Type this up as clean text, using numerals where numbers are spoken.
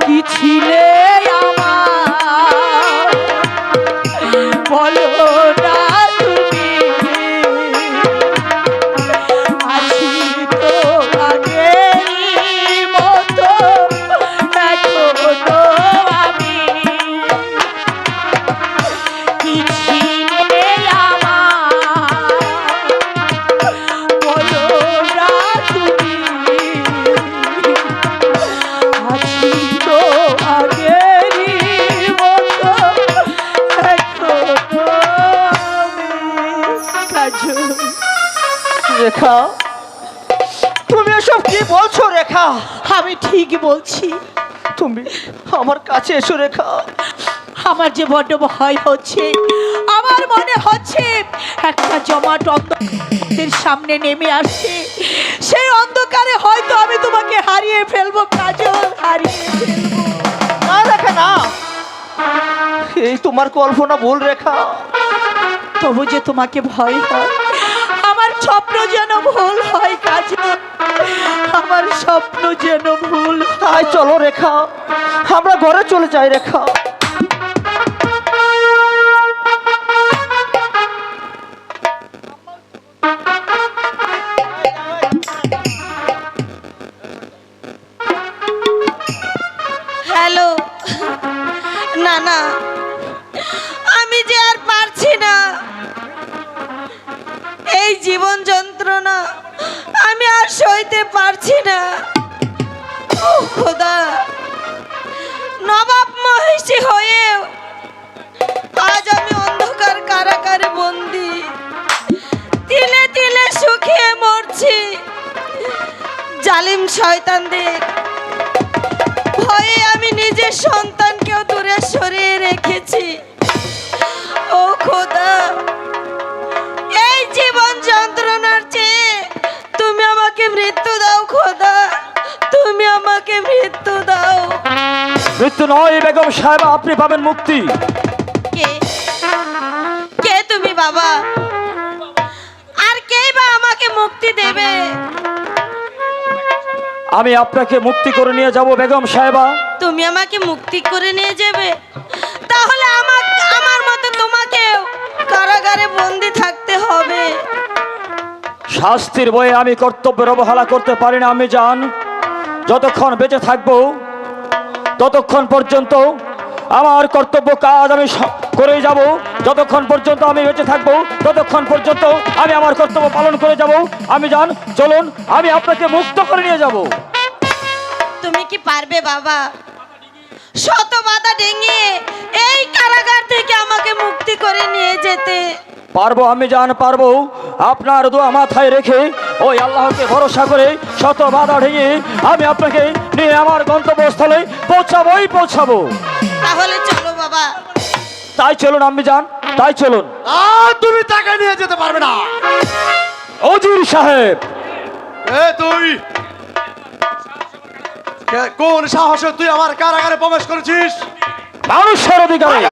কি ছিলে আমার বলো না তুমি, আছি তো আগেরই মতো এখনো আমি। কি ছিলে আমার বলো না তুমি, আছি তো আগেরই মতো এখনো আমি। কাজল, রেখা, তুমি এসব কি বলছো রেখা? আমি ঠিকই বলছি। তুমি আমার কাছে এসো রেখা। আমার যে বড্ড ভয় হচ্ছে, আমার মনে হচ্ছে একটা জমাট অন্ধকারের সামনে নেমে আসছে, সেই অন্ধকারে হয়তো আমি তোমাকে হারিয়ে ফেলবো কাজল, হারিয়ে ফেলবো। না রেখা না, এই তোমার কল্পনা ভুল রেখা। তবু যে তোমাকে ভয় হয়, আমার স্বপ্ন যেন ভুল হয় কাজল, আমার স্বপ্ন যেন ভুল হয়। তাই চলো রেখা, আমরা ঘরে চলে যাই রেখা। হ্যালো, না না, আমি যে আর পারছি না, এই জীবন যন্ত্রণা আমি আর সইতে পারছি না। ও খোদা, নবাব মহিষী হয়েও আজ আমি অন্ধকার কারাগারে বন্দি, তিলে তিলে শুকিয়ে মরছি। জালিম শয়তানদের ভয়ে আমি নিজের সন্তানকেও দূরে সরিয়ে রেখেছি। ও খোদা, এই জীবন যন্ত্রণার চেয়ে তুমি আমাকে মৃত্যু দাও খোদা, তুমি আমাকে মৃত্যু দাও। মৃত্যু নয় বেগম সাহেব, আপনি পাবেন মুক্তি। কে কে তুমি বাবা? আর কে বা আমাকে মুক্তি দেবে? আমি আপনাকে মুক্তি করে নিয়ে যাব বেগম সাহেবা। তুমি আমাকে মুক্তি করে নিয়ে যাবে? তাহলে আমার মতো তোমাকেও কারাগারে বন্দি থাকতে হবে। শাস্তির বয়ে আমি কর্তব্যের অবহেলা করতে পারি না। আমি জান, যতক্ষণ বেঁচে থাকবো ততক্ষণ পর্যন্ত আমার কর্তব্য কাজ আমি করেই যাব। যতক্ষণ পর্যন্ত আমি বেঁচে থাকবো ততক্ষণ পর্যন্ত আমি আমার কর্তব্য পালন করে যাব। আমি জান, চলুন আমি আপনাকে মুক্ত করে নিয়ে যাব। তুমি কি পারবে বাবা শত বাধা ডিঙিয়ে এই কারাগার থেকে আমাকে মুক্তি করে নিয়ে যেতে? পারবো আমি জান, পারবো। আপনার দোয়া মাথায় রেখে ওই আল্লাহকে ভরসা করে শত বাধা ভেঙে আমি আপনাকে নিয়ে আমার গন্তব্যস্থলে পৌঁছাবো। তাহলে চলো বাবা। তাই চলুন আমি জান, তাই চলুন। তুমি তাকে নিয়ে যেতে পারবে না। ওজির সাহেব, তুই কোন সাহসে তুই আমার কারাগারে প্রবেশ করেছিস? মানুষের অধিকারে